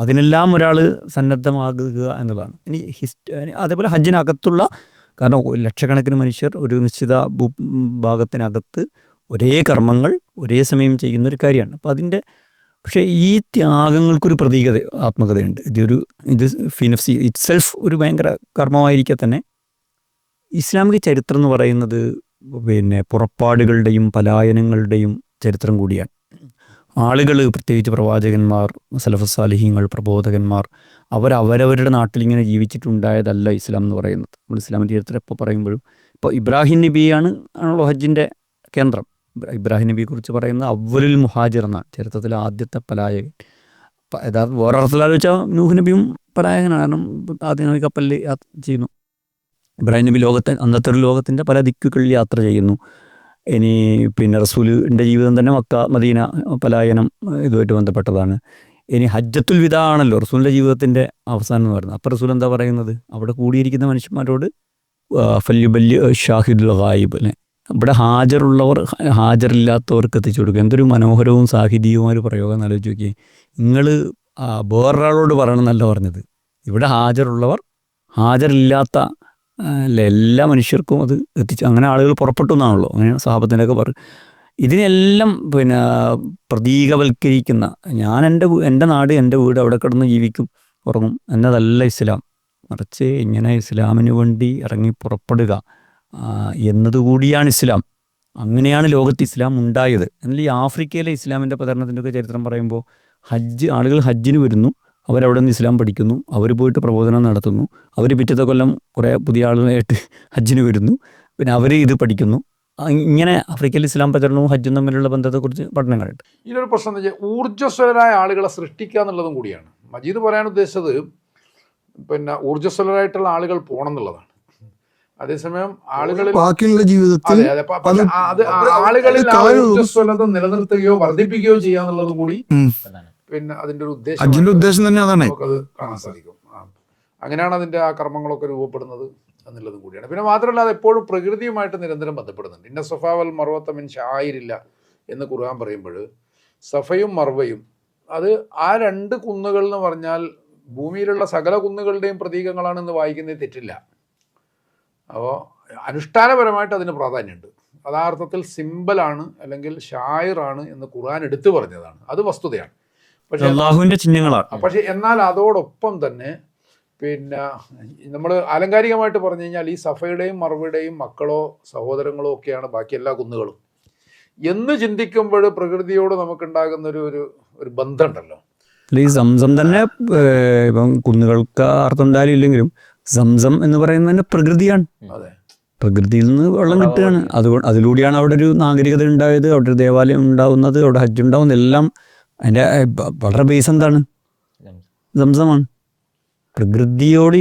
അതിനെല്ലാം ഒരാൾ സന്നദ്ധമാകുക എന്നതാണ്. ഇനി അതേപോലെ ഹജ്ജിനകത്തുള്ള, കാരണം ലക്ഷക്കണക്കിന് മനുഷ്യർ ഒരു നിശ്ചിത ഭാഗത്തിനകത്ത് ഒരേ കർമ്മങ്ങൾ ഒരേ സമയം ചെയ്യുന്നൊരു കാര്യമാണ്. അപ്പോൾ പക്ഷേ ഈ ത്യാഗങ്ങൾക്കൊരു ആത്മകഥയുണ്ട്. ഇത് ഫിനഫ്സി ഇറ്റ് സെൽഫ് ഒരു ഭയങ്കര കർമ്മമായിരിക്കെ തന്നെ ഇസ്ലാമിക ചരിത്രം എന്ന് പറയുന്നത് പിന്നെ പുറപ്പാടുകളുടെയും പലായനങ്ങളുടെയും ചരിത്രം കൂടിയാണ്. ആളുകൾ, പ്രത്യേകിച്ച് പ്രവാചകന്മാർ, സലഫുസാലിഹീങ്ങൾ, പ്രബോധകന്മാർ, അവരവരുടെ നാട്ടിലിങ്ങനെ ജീവിച്ചിട്ടുണ്ടായതല്ല ഇസ്ലാം എന്ന് പറയുന്നത്. നമ്മൾ ഇസ്ലാമിൻ്റെ ചരിത്രം എപ്പോൾ പറയുമ്പോഴും, ഇപ്പോൾ ഇബ്രാഹിം നബിയാണ് ആണല്ലോ ഹജ്ജിൻ്റെ കേന്ദ്രം. ഇബ്രാഹിം നബിയെക്കുറിച്ച് പറയുന്നത് അവ്വലുൽ മുഹാജിർ എന്നാണ്, ചരിത്രത്തിലെ ആദ്യത്തെ പലായകൻ. യഥാർത്ഥ വേറെ അർത്ഥത്തിലാലോചിച്ചാൽ നൂഹ് നബിയും പലായകനാണ്. കാരണം ആദ്യമായി കപ്പലിൽ യാത്ര ചെയ്യുന്നു. ഇബ്രാഹിം നബി അന്നത്തെ ഒരു ലോകത്തിൻ്റെ പല ദിക്കുകളിൽ യാത്ര ചെയ്യുന്നു. ഇനി പിന്നെ റസൂലിൻ്റെ ജീവിതം തന്നെ മക്ക മദീന പലായനം ഇതുമായിട്ട് ബന്ധപ്പെട്ടതാണ്. ഇനി ഹജ്ജത്തുൽ വിദാ ആണല്ലോ റസൂലിൻ്റെ ജീവിതത്തിൻ്റെ അവസാനം എന്ന് പറയുന്നത്. അപ്പോൾ റസൂൽ എന്താ പറയുന്നത്? അവിടെ കൂടിയിരിക്കുന്ന മനുഷ്യന്മാരോട് ഫല്യുബല്ലി ഷാഹിദുൽ ഗായിബ് അല്ലെ, ഇവിടെ ഹാജറുള്ളവർ ഹാജറില്ലാത്തവർക്ക് എത്തിച്ചു കൊടുക്കുക. എന്തൊരു മനോഹരവും സാഹിത്യവുമായ ഒരു പ്രയോഗം ആലോചിച്ച് നോക്കിയേ. നിങ്ങൾ വേറൊരാളോട് പറയണമെന്നല്ല പറഞ്ഞത്, ഇവിടെ ഹാജറുള്ളവർ ഹാജറില്ലാത്ത എല്ലാ മനുഷ്യർക്കും അത് എത്തിച്ചു. അങ്ങനെ ആളുകൾ പുറപ്പെട്ടു എന്നാണല്ലോ, അങ്ങനെ സഹാബത്തിൻ്റെയൊക്കെ പറയും. ഇതിനെല്ലാം പിന്നെ പ്രതീകവൽക്കരിക്കുന്ന, ഞാൻ എൻ്റെ നാട് എൻ്റെ വീട് അവിടെ കിടന്ന് ജീവിക്കും ഉറങ്ങും എന്നതല്ല ഇസ്ലാം. മറിച്ച് ഇങ്ങനെ ഇസ്ലാമിന് വേണ്ടി ഇറങ്ങി പുറപ്പെടുക എന്നതുകൂടിയാണ് ഇസ്ലാം. അങ്ങനെയാണ് ലോകത്ത് ഇസ്ലാം ഉണ്ടായത്. എന്നാൽ ഈ ആഫ്രിക്കയിലെ ഇസ്ലാമിൻ്റെ പ്രചരണത്തിൻ്റെയൊക്കെ ചരിത്രം പറയുമ്പോൾ ആളുകൾ ഹജ്ജിന് വരുന്നു, അവരവിടെ നിന്ന് ഇസ്ലാം പഠിക്കുന്നു, അവർ പോയിട്ട് പ്രബോധനം നടത്തുന്നു, അവർ പിറ്റത്തെ കൊല്ലം കുറേ പുതിയ ആളുകളായിട്ട് ഹജ്ജിന് വരുന്നു, പിന്നെ അവർ ഇത് പഠിക്കുന്നു. ഇങ്ങനെ ആഫ്രിക്കയിൽ ഇസ്ലാം പ്രചരണവും ഹജ്ജും തമ്മിലുള്ള ബന്ധത്തെക്കുറിച്ച് പഠനങ്ങളുണ്ട്. ഇതിലൊരു പ്രശ്നം എന്താ വെച്ചാൽ ഊർജ്ജസ്വലരായ ആളുകളെ സൃഷ്ടിക്കുക എന്നുള്ളതും കൂടിയാണ്. മജീദ് പറയാൻ ഉദ്ദേശിച്ചത് പിന്നെ ഊർജ്ജസ്വലരായിട്ടുള്ള ആളുകൾ പോകണം എന്നുള്ളതാണ്. അതേസമയം ആളുകളിൽ ബാക്കിയുള്ള ജീവിതത്തിൽ ആളുകളിൽ ഊർജ്ജസ്വലത നിലനിർത്തുകയോ വർദ്ധിപ്പിക്കുകയോ ചെയ്യാന്നുള്ളതും കൂടി പിന്നെ അതിന്റെ ഒരു ഉദ്ദേശം തന്നെ അതാണ്. നമുക്കത് കാണാൻ സാധിക്കും. അങ്ങനെയാണ് അതിന്റെ ആ കർമ്മങ്ങളൊക്കെ രൂപപ്പെടുന്നത് എന്നുള്ളതും കൂടിയാണ്. പിന്നെ മാത്രമല്ല, അത് എപ്പോഴും പ്രകൃതിയുമായിട്ട് നിരന്തരം ബന്ധപ്പെടുന്നുണ്ട്. ഇന്ന സഫാ വൽ മർവത്ത മിൻ ശആയിരില്ല എന്ന് ഖുർആൻ പറയുമ്പോൾ സഫയും മർവയും അത് ആ രണ്ട് കുന്നുകൾ എന്ന് പറഞ്ഞാൽ ഭൂമിയിലുള്ള സകല കുന്നുകളുടെയും പ്രതീകങ്ങളാണെന്ന് വായിക്കുന്നതിൽ തെറ്റില്ല. അപ്പോൾ അനുഷ്ഠാനപരമായിട്ട് അതിന് പ്രാധാന്യമുണ്ട്. യഥാർത്ഥത്തിൽ സിമ്പലാണ് അല്ലെങ്കിൽ ഷായിറാണ് എന്ന് ഖുർആൻ എടുത്തു പറഞ്ഞതാണ്. അത് വസ്തുതയാണ്. പക്ഷേ അല്ലാഹുവിന്റെ ചിഹ്നങ്ങളാണ്. പക്ഷേ എന്നാൽ അതോടൊപ്പം തന്നെ പിന്നെ നമ്മൾ ആലങ്കാരികമായിട്ട് പറഞ്ഞു കഴിഞ്ഞാൽ ഈ സഫയുടെയും മർവയുടെയും മക്കളോ സഹോദരങ്ങളോ ഒക്കെയാണ് ബാക്കി എല്ലാ കുന്നുകളും എന്ന് ചിന്തിക്കുമ്പോൾ പ്രകൃതിയോട് നമുക്കുണ്ടാകുന്ന ഒരു ബന്ധമുണ്ടല്ലോ. ഈ സംസം തന്നെ ഇപ്പം കുന്നുകൾക്ക് അർത്ഥം ഉണ്ടായാലും ഇല്ലെങ്കിലും സംസം എന്ന് പറയുന്നത് തന്നെ പ്രകൃതിയാണ്. അതെ, പ്രകൃതിയിൽ നിന്ന് വെള്ളം കിട്ടുകയാണ്. അതിലൂടെയാണ് അവിടെ ഒരു നാഗരികത ഉണ്ടായത്, അവിടെ ഒരു ദേവാലയം ഉണ്ടാവുന്നത്, അവിടെ ഹജ്ജ് ഉണ്ടാവുന്നത്. എല്ലാം അതിൻ്റെ വളരെ ബേസ് എന്താണ്? സംസമാണ്. പ്രകൃതിയോട്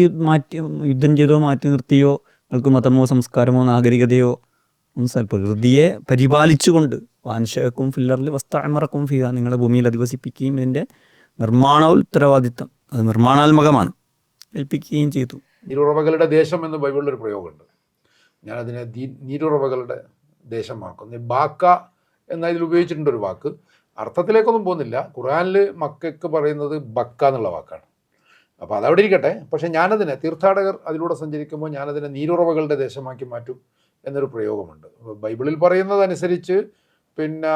യുദ്ധം ചെയ്തോ മാറ്റി നിർത്തിയോ നിങ്ങൾക്ക് മതമോ സംസ്കാരമോ നാഗരികതയോ പ്രകൃതിയെ പരിപാലിച്ചുകൊണ്ട് വാൻഷക്കും ഫില്ലറിൽ വസ്താമറക്കും ഫിയ, നിങ്ങളെ ഭൂമിയിൽ അധിവസിപ്പിക്കുകയും ഇതിൻ്റെ ഉത്തരവാദിത്തം അത് നിർമ്മാണാത്മകമാണ് ഏൽപ്പിക്കുകയും ചെയ്തു. നീരുറവകളുടെ ദേശം എന്ന് ബൈബിളിലൊരു പ്രയോഗമുണ്ട്. ഞാനതിനെ നീരുറവകളുടെ ദേശമാക്കുന്നു. ബാക്ക എന്നതിൽ ഉപയോഗിച്ചിട്ടുണ്ടൊരു വാക്ക്, അർത്ഥത്തിലേക്കൊന്നും പോകുന്നില്ല. ഖുർആനിൽ മക്കയ്ക്ക് പറയുന്നത് ബക്ക എന്നുള്ള വാക്കാണ്. അപ്പോൾ അതവിടെ ഇരിക്കട്ടെ. പക്ഷേ ഞാനതിനെ തീർത്ഥാടകർ അതിലൂടെ സഞ്ചരിക്കുമ്പോൾ ഞാനതിനെ നീരുറവകളുടെ ദേശമാക്കി മാറ്റും എന്നൊരു പ്രയോഗമുണ്ട്. ബൈബിളിൽ പറയുന്നതനുസരിച്ച് പിന്നെ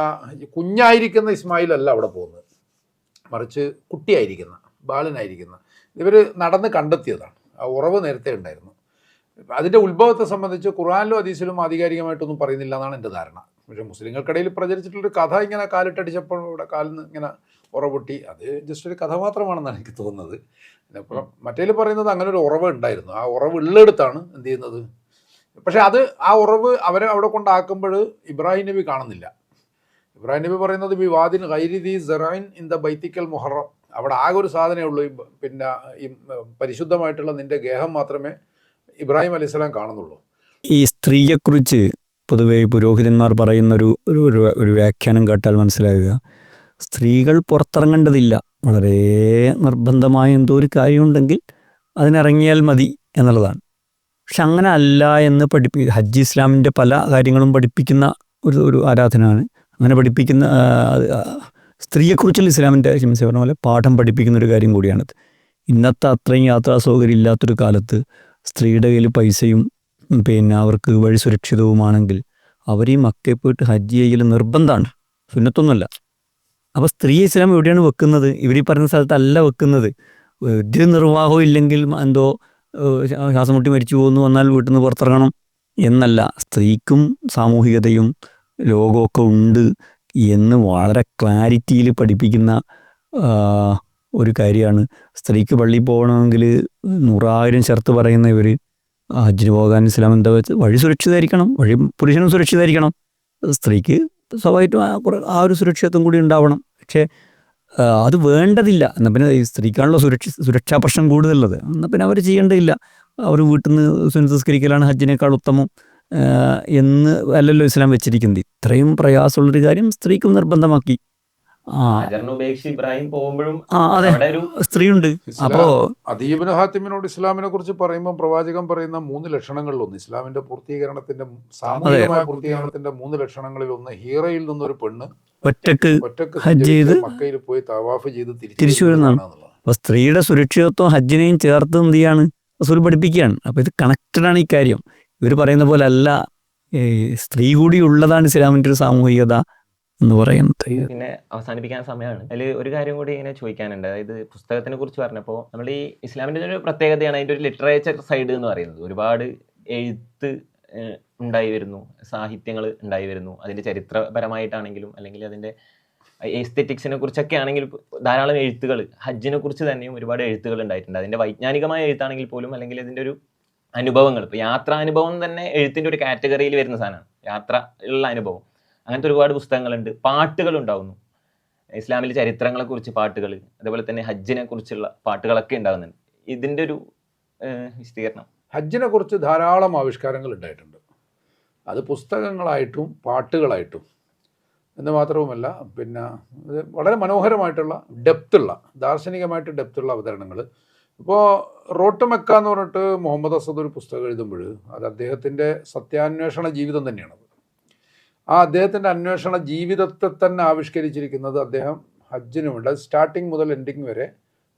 കുഞ്ഞായിരിക്കുന്ന ഇസ്മായിൽ അല്ല അവിടെ പോകുന്നത്, മറിച്ച് കുട്ടിയായിരിക്കുന്ന ബാലനായിരിക്കുന്ന ഇവർ നടന്ന് കണ്ടെത്തിയതാണ്. ആ ഉറവ് നേരത്തെ ഉണ്ടായിരുന്നു. അതിൻ്റെ ഉത്ഭവത്തെ സംബന്ധിച്ച് ഖുർആനിലും ഹദീസിലും ആധികാരികമായിട്ടൊന്നും പറയുന്നില്ല എന്നാണ് എൻ്റെ ധാരണ. പക്ഷേ മുസ്ലിങ്ങൾക്കിടയിൽ പ്രചരിച്ചിട്ടുള്ളൊരു കഥ ഇങ്ങനെ കാലിട്ടടിച്ചപ്പോൾ ഇവിടെ കാലിൽ നിന്ന് ഇങ്ങനെ ഉറവൊട്ടി, അത് ജസ്റ്റ് ഒരു കഥ മാത്രമാണെന്നാണ് എനിക്ക് തോന്നുന്നത്. അപ്പോൾ മറ്റേതിൽ പറയുന്നത് അങ്ങനെ ഒരു ഉറവ് ഉണ്ടായിരുന്നു. ആ ഉറവ് ഉള്ളെടുത്താണ് എന്ത് ചെയ്യുന്നത്. പക്ഷേ ആ ഉറവ് അവരെ അവിടെ കൊണ്ടാക്കുമ്പോൾ ഇബ്രാഹിം നബി കാണുന്നില്ല. ഇബ്രാഹിം നബി പറയുന്നത് ബി വാദിൻ ഗൈരി സറൈൻ ഇൻ ദ ബൈത്തിക്കൽ മുഹറം, അവിടെ ആകെ ഒരു സാധനമേ ഉള്ളൂ, പിന്നെ ഈ പരിശുദ്ധമായിട്ടുള്ള നിന്റെ ഗേഹം മാത്രമേ ഇബ്രാഹിം അലൈഹിസ്സലാം കാണുന്നുള്ളൂ. ഈ സ്ത്രീയെക്കുറിച്ച് പൊതുവെ പുരോഹിതന്മാർ പറയുന്ന ഒരു വ്യാഖ്യാനം കേട്ടാൽ മനസ്സിലാകുക, സ്ത്രീകൾ പുറത്തിറങ്ങേണ്ടതില്ല, വളരെ നിർബന്ധമായ എന്തോ ഒരു കാര്യമുണ്ടെങ്കിൽ അതിനിറങ്ങിയാൽ മതി എന്നുള്ളതാണ്. പക്ഷെ അങ്ങനെ അല്ല എന്ന് ഹജ്ജ് ഇസ്ലാമിൻ്റെ പല കാര്യങ്ങളും പഠിപ്പിക്കുന്ന ഒരു ആരാധനയാണ്. അങ്ങനെ പഠിപ്പിക്കുന്ന സ്ത്രീയെക്കുറിച്ചുള്ള ഇസ്ലാമിൻ്റെ പറഞ്ഞ പോലെ പാഠം പഠിപ്പിക്കുന്ന ഒരു കാര്യം കൂടിയാണത്. ഇന്നത്തെ അത്രയും യാത്രാ സൗകര്യം ഇല്ലാത്തൊരു കാലത്ത് സ്ത്രീയുടെ കയ്യിൽ പൈസയും പിന്നെ അവർക്ക് വഴി സുരക്ഷിതവുമാണെങ്കിൽ അവർ ഈ മക്കയിൽ പോയിട്ട് ഹജ്ജ് ചെയ്യൽ നിർബന്ധമാണ്, സുന്നത്തൊന്നുമല്ല. അപ്പോൾ സ്ത്രീ ഇസ്ലാം എവിടെയാണ് വെക്കുന്നത്? ഇവർ പറഞ്ഞ സ്ഥലത്തല്ല വെക്കുന്നത്. ഒരു നിർവാഹവും ഇല്ലെങ്കിൽ എന്തോ ശ്വാസം മുട്ടി മരിച്ചു പോകുന്നു വന്നാൽ വീട്ടിൽ നിന്ന് പുറത്തിറങ്ങണം എന്നല്ല, സ്ത്രീക്കും സാമൂഹികതയും ലോകമൊക്കെ ഉണ്ട് എന്ന് വളരെ ക്ലാരിറ്റിയിൽ പഠിപ്പിക്കുന്ന ഒരു കാര്യമാണ്. സ്ത്രീക്ക് പള്ളിയിൽ പോകണമെങ്കിൽ 100,000 ഷർത്ത് പറയുന്ന ഇവർ ഹജ്ജിന് പോകാൻ ഇസ്ലാം എന്താ വെച്ച് വഴി സുരക്ഷിതമായിരിക്കണം, വഴി പുരുഷനും സുരക്ഷിതമായിരിക്കണം, സ്ത്രീക്ക് സ്വാഭാവികമായിട്ടും ആ ഒരു സുരക്ഷിതത്വം കൂടി ഉണ്ടാവണം. പക്ഷേ അത് വേണ്ടതില്ല. എന്നാൽ പിന്നെ ഈ സ്ത്രീക്കാണല്ലോ സുരക്ഷാ പ്രശ്നം കൂടുതലുള്ളത്. എന്നാൽ പിന്നെ അവർ ചെയ്യേണ്ടതില്ല, അവർ വീട്ടിൽ നിന്ന് സുന്നസ്കരിക്കലാണ് ഹജ്ജിനേക്കാൾ ഉത്തമം എന്ന് അല്ലല്ലോ ഇസ്ലാം വെച്ചിരിക്കുന്നത്. ഇത്രയും പ്രയാസമുള്ളൊരു കാര്യം സ്ത്രീക്കും നിർബന്ധമാക്കി. ഇബ്രാഹിം പോകുമ്പോഴും അതെ, സ്ത്രീയുണ്ട്. അപ്പോ അദീബിന് ഹാത്തിമിനോട് ഇസ്ലാമിനെ കുറിച്ച് പറയുമ്പോൾ പ്രവാചകൻ പറയുന്ന 3 ലക്ഷണങ്ങളിലൊന്ന്, ഇസ്ലാമിന്റെ പൂർത്തീകരണത്തിന്റെ സാമൂഹികമായ പൂർത്തീകരണത്തിന്റെ 3 ലക്ഷണങ്ങളിൽ ഒന്ന്, ഹീറയിൽ നിന്നൊരു പെണ്ണ് ഒറ്റക്ക് ഹജ്ജ് ചെയ്ത് മക്കയിൽ പോയി തവാഫ് ചെയ്ത് തിരിച്ചു വരുന്നതാണ്. അപ്പൊ സ്ത്രീയുടെ സുരക്ഷിതത്വം ഹജ്ജിനെയും ചേർത്ത് എന്ത് ചെയ്യാണ് റസൂൽ പഠിപ്പിക്കുകയാണ്. അപ്പൊ ഇത് കണക്റ്റഡാണ് ഈ കാര്യം. ഇവർ പറയുന്ന പോലെ അല്ല, സ്ത്രീ കൂടി ഉള്ളതാണ് ഇസ്ലാമിന്റെ ഒരു സാമൂഹികത എന്ന് പറയുന്നത്. പിന്നെ അവസാനിപ്പിക്കാൻ സമയമാണ്. അതിൽ ഒരു കാര്യം കൂടി ഇങ്ങനെ ചോദിക്കാനുണ്ട്. അതായത് പുസ്തകത്തിനെ കുറിച്ച് പറഞ്ഞപ്പോൾ നമ്മൾ ഈ ഇസ്ലാമിൻ്റെ ഒരു പ്രത്യേകതയാണ് അതിൻ്റെ ഒരു ലിറ്ററേച്ചർ സൈഡ് എന്ന് പറയുന്നത്. ഒരുപാട് എഴുത്ത് ഉണ്ടായി വരുന്നു, സാഹിത്യങ്ങൾ ഉണ്ടായി വരുന്നു. അതിൻ്റെ ചരിത്രപരമായിട്ടാണെങ്കിലും അല്ലെങ്കിൽ അതിൻ്റെ എസ്തെറ്റിക്സിനെ കുറിച്ചൊക്കെ ആണെങ്കിൽ ധാരാളം എഴുത്തുകൾ, ഹജ്ജിനെ കുറിച്ച് തന്നെയും ഒരുപാട് എഴുത്തുകൾ ഉണ്ടായിട്ടുണ്ട്. അതിൻ്റെ വൈജ്ഞാനികമായ എഴുത്താണെങ്കിൽ പോലും അല്ലെങ്കിൽ അതിൻ്റെ ഒരു അനുഭവങ്ങൾ, ഇപ്പോൾ യാത്രാനുഭവം തന്നെ എഴുത്തിൻ്റെ ഒരു കാറ്റഗറിയിൽ വരുന്ന സാധനമാണ്, യാത്ര ഉള്ള അനുഭവം. അങ്ങനത്തെ ഒരുപാട് പുസ്തകങ്ങളുണ്ട്. പാട്ടുകൾ ഉണ്ടാകുന്നു, ഇസ്ലാമിലെ ചരിത്രങ്ങളെക്കുറിച്ച് പാട്ടുകൾ, അതേപോലെ തന്നെ ഹജ്ജിനെ കുറിച്ചുള്ള പാട്ടുകളൊക്കെ ഉണ്ടാകുന്നുണ്ട്. ഇതിൻ്റെ ഒരു വിശദീകരണം. ഹജ്ജിനെ കുറിച്ച് ധാരാളം ആവിഷ്കാരങ്ങൾ ഉണ്ടായിട്ടുണ്ട്. അത് പുസ്തകങ്ങളായിട്ടും പാട്ടുകളായിട്ടും എന്ന് മാത്രവുമല്ല, പിന്നെ വളരെ മനോഹരമായിട്ടുള്ള ഡെപ്തുള്ള, ദാർശനികമായിട്ട് ഡെപ്തുള്ള അവതരണങ്ങൾ. ഇപ്പോൾ റോട്ട് മെക്ക എന്ന് പറഞ്ഞിട്ട് മുഹമ്മദ് അസദ് ഒരു പുസ്തകം എഴുതുമ്പോൾ അത് അദ്ദേഹത്തിൻ്റെ സത്യാന്വേഷണ ജീവിതം തന്നെയാണത്. ആ അദ്ദേഹത്തിൻ്റെ അന്വേഷണ ജീവിതത്തെ തന്നെ ആവിഷ്കരിച്ചിരിക്കുന്നത് അദ്ദേഹം ഹജ്ജിന് വേണ്ട സ്റ്റാർട്ടിങ് മുതൽ എൻഡിങ് വരെ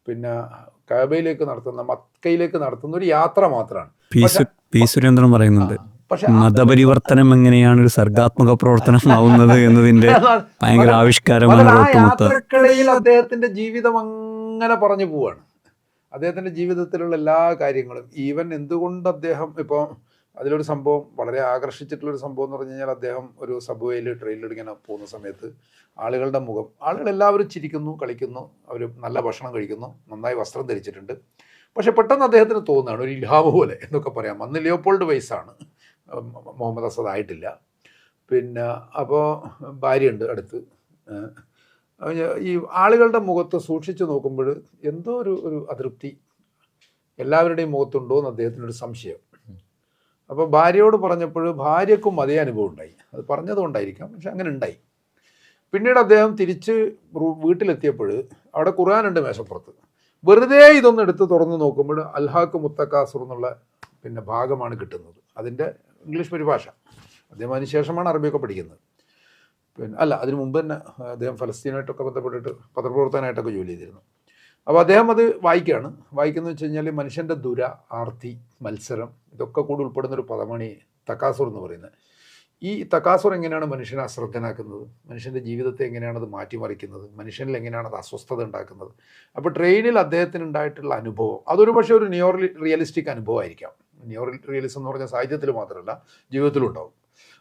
പിന്നെ കഅബയിലേക്ക് നടത്തുന്ന, മക്കയിലേക്ക് നടത്തുന്ന ഒരു യാത്ര മാത്രമാണ്. പി സുരേന്ദ്രൻ പറയുന്നുണ്ട്, പക്ഷെ മതപരിവർത്തനം എങ്ങനെയാണ് ഒരു സർഗാത്മക പ്രവർത്തനമാവുന്നത് എന്നതിന്റെ ഭയങ്കര ആവിഷ്കാരമാണ്. യാത്രക്കിടയിൽ അദ്ദേഹത്തിന്റെ ജീവിതം അങ്ങനെ പറഞ്ഞു പോവാണ്. അദ്ദേഹത്തിന്റെ ജീവിതത്തിലുള്ള എല്ലാ കാര്യങ്ങളും, ഈവൻ എന്തുകൊണ്ട് അദ്ദേഹം ഇപ്പോൾ അതിലൊരു സംഭവം വളരെ ആകർഷിച്ചിട്ടുള്ളൊരു സംഭവം എന്ന് പറഞ്ഞു കഴിഞ്ഞാൽ, അദ്ദേഹം ഒരു സബ്വേയിൽ ട്രെയിനിൽ ഇങ്ങനെ പോകുന്ന സമയത്ത് ആളുകളുടെ മുഖം, ആളുകളെല്ലാവരും ചിരിക്കുന്നു, കളിക്കുന്നു, അവർ നല്ല ഭക്ഷണം കഴിക്കുന്നു, നന്നായി വസ്ത്രം ധരിച്ചിട്ടുണ്ട്. പക്ഷെ പെട്ടെന്ന് അദ്ദേഹത്തിന് തോന്നുകയാണ് ഒരു ഇൽഹാമ പോലെ എന്നൊക്കെ പറയാം. അന്ന് ലിയോപോൾഡ് വൈസാണ്, മുഹമ്മദ് അസദ് ആയിട്ടില്ല. പിന്നെ അപ്പോൾ ഭാര്യയുണ്ട് അടുത്ത്. ഈ ആളുകളുടെ മുഖത്ത് സൂക്ഷിച്ചു നോക്കുമ്പോൾ എന്തോ ഒരു അതൃപ്തി എല്ലാവരുടെയും മുഖത്തുണ്ടോ എന്ന് അദ്ദേഹത്തിനൊരു സംശയം. അപ്പോൾ ഭാര്യയോട് പറഞ്ഞപ്പോൾ ഭാര്യക്കും അതേ അനുഭവം ഉണ്ടായി. അത് പറഞ്ഞതുകൊണ്ടായിരിക്കാം, പക്ഷെ അങ്ങനെ ഉണ്ടായി. പിന്നീട് അദ്ദേഹം തിരിച്ച് വീട്ടിലെത്തിയപ്പോൾ അവിടെ ഖുർആനുണ്ട് മേശപ്പുറത്ത്. വെറുതെ ഇതൊന്നും എടുത്ത് തുറന്ന് നോക്കുമ്പോൾ അൽഹാക്ക് മുത്തക്കാസുർ എന്നുള്ള പിന്നെ ഭാഗമാണ് കിട്ടുന്നത്, അതിൻ്റെ ഇംഗ്ലീഷ് പരിഭാഷ. അദ്ദേഹം അതിനുശേഷമാണ് അറബിയൊക്കെ പഠിക്കുന്നത്. പിന്നെ അല്ല, അതിനു മുമ്പ് തന്നെ അദ്ദേഹം ഫലസ്തീനായിട്ടൊക്കെ ബന്ധപ്പെട്ടിട്ട് പത്രപ്രവർത്തകനായിട്ടൊക്കെ ജോലി ചെയ്തിരുന്നു. അപ്പോൾ അദ്ദേഹം അത് വായിക്കുന്നത് വെച്ച് കഴിഞ്ഞാൽ മനുഷ്യൻ്റെ ദുര, ആർത്തി, മത്സരം, ഇതൊക്കെ കൂടി ഉൾപ്പെടുന്നൊരു പദമാണ് ഈ തക്കാസുർ എന്ന് പറയുന്നത്. ഈ തക്കാസുർ എങ്ങനെയാണ് മനുഷ്യനെ അശ്രദ്ധനാക്കുന്നത്, മനുഷ്യൻ്റെ ജീവിതത്തെ എങ്ങനെയാണ് അത് മാറ്റിമറിക്കുന്നത്, മനുഷ്യനിൽ എങ്ങനെയാണ് അത് അസ്വസ്ഥത ഉണ്ടാക്കുന്നത്. അപ്പോൾ ട്രെയിനിൽ അദ്ദേഹത്തിന് ഉണ്ടായിട്ടുള്ള അനുഭവം അതൊരു പക്ഷേ ഒരു നിയോ റിയലിസ്റ്റിക് അനുഭവമായിരിക്കാം. നിയോ റിയലിസം എന്ന് പറഞ്ഞാൽ സാഹിത്യത്തിൽ മാത്രമല്ല ജീവിതത്തിലും ഉണ്ടാവും.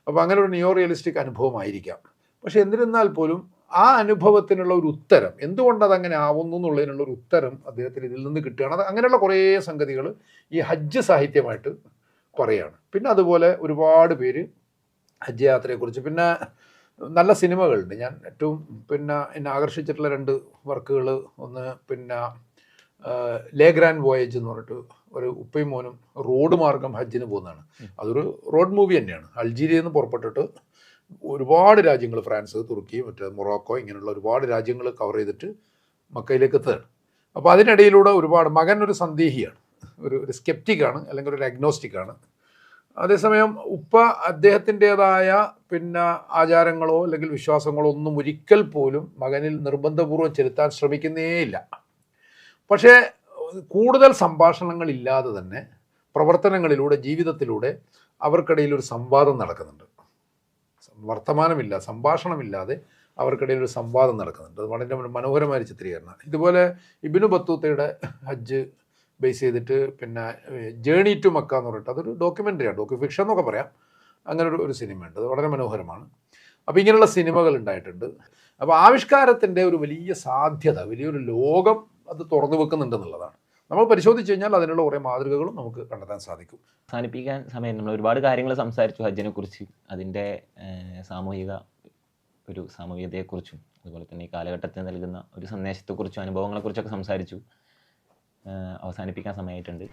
അപ്പോൾ അങ്ങനെ ഒരു നിയോ റിയലിസ്റ്റിക് അനുഭവമായിരിക്കാം. പക്ഷെ എന്നിരുന്നാൽ പോലും ആ അനുഭവത്തിനുള്ള ഒരു ഉത്തരം, എന്തുകൊണ്ടത് അങ്ങനെ ആവുന്നു എന്നുള്ളതിനുള്ള ഒരു ഉത്തരം അദ്ദേഹത്തിന് ഇതിൽ നിന്ന് കിട്ടുകയാണ്. അത് അങ്ങനെയുള്ള കുറേ സംഗതികൾ ഈ ഹജ്ജ് സാഹിത്യമായിട്ട് പറയുകയാണ്. പിന്നെ അതുപോലെ ഒരുപാട് പേര് ഹജ്ജ് യാത്രയെക്കുറിച്ച്, പിന്നെ നല്ല സിനിമകളുണ്ട്. ഞാൻ ഏറ്റവും പിന്നെ എന്നെ ആകർഷിച്ചിട്ടുള്ള 2 വർക്കുകൾ, ഒന്ന് പിന്നെ ലേ ഗ്രാൻഡ് വോയേജ് എന്ന് പറഞ്ഞിട്ട് ഒരു ഉപ്പയും മോനും റോഡ് മാർഗം ഹജ്ജിന് പോകുന്നതാണ്. അതൊരു റോഡ് മൂവി തന്നെയാണ്. അൾജീരിയയിൽ നിന്ന് പുറപ്പെട്ടിട്ട് ഒരുപാട് രാജ്യങ്ങൾ, ഫ്രാൻസ്, തുർക്കി, മൊറോക്കോ, ഇങ്ങനെയുള്ള ഒരുപാട് രാജ്യങ്ങൾ കവർ ചെയ്തിട്ട് മക്കയിലേക്ക് എത്തുകയാണ്. അപ്പോൾ അതിനിടയിലൂടെ ഒരുപാട്, മകൻ ഒരു സന്ദേഹിയാണ്, ഒരു സ്കെപ്റ്റിക്കാണ്, അല്ലെങ്കിൽ ഒരു അഗ്നോസ്റ്റിക്കാണ്. അതേസമയം ഉപ്പ അദ്ദേഹത്തിൻ്റെതായ പിന്നെ ആചാരങ്ങളോ അല്ലെങ്കിൽ വിശ്വാസങ്ങളോ ഒന്നും ഒരിക്കൽ പോലും മകനിൽ നിർബന്ധപൂർവ്വം ചെലുത്താൻ ശ്രമിക്കുന്നേയില്ല. പക്ഷേ കൂടുതൽ സംഭാഷണങ്ങളില്ലാതെ തന്നെ പ്രവർത്തനങ്ങളിലൂടെ, ജീവിതത്തിലൂടെ അവർക്കിടയിൽ ഒരു സംവാദം നടക്കുന്നുണ്ട്. വർത്തമാനമില്ല, സംഭാഷണമില്ലാതെ അവർക്കിടയിൽ ഒരു സംവാദം നടക്കുന്നുണ്ട്. അത് വളരെ മനോഹരമായ ചിത്രീകരണമാണ്. ഇതുപോലെ ഇബ്നു ബത്തൂത്തയുടെ ഹജ്ജ് ബേസ് ചെയ്തിട്ട് പിന്നെ ജേണി ടു മക്ക എന്ന് പറഞ്ഞിട്ട് അതൊരു ഡോക്യുമെൻ്ററിയാണ്, ഡോക്യുഫിക്ഷൻ എന്നൊക്കെ പറയാം. അങ്ങനെ ഒരു സിനിമയുണ്ട്, അത് വളരെ മനോഹരമാണ്. അപ്പോൾ ഇങ്ങനെയുള്ള സിനിമകൾ ഉണ്ടായിട്ടുണ്ട്. അപ്പോൾ ആവിഷ്കാരത്തിൻ്റെ ഒരു വലിയ സാധ്യത, വലിയൊരു ലോകം അത് തുറന്നു വെക്കുന്നുണ്ടെന്നുള്ളതാണ്. നമ്മൾ പരിശോധിച്ച് കഴിഞ്ഞാൽ അതിനുള്ള കുറേ മാതൃകകളും നമുക്ക് കണ്ടെത്താൻ സാധിക്കും. അവസാനിപ്പിക്കാൻ സമയം നമ്മൾ ഒരുപാട് കാര്യങ്ങൾ സംസാരിച്ചു ഹജ്ജിനെ കുറിച്ച്, അതിൻ്റെ സാമൂഹികതയെക്കുറിച്ചും അതുപോലെ തന്നെ ഈ കാലഘട്ടത്തിൽ നൽകുന്ന ഒരു സന്ദേശത്തെക്കുറിച്ചും അനുഭവങ്ങളെക്കുറിച്ചൊക്കെ സംസാരിച്ചു. അവസാനിപ്പിക്കാൻ സമയമായിട്ടുണ്ട്.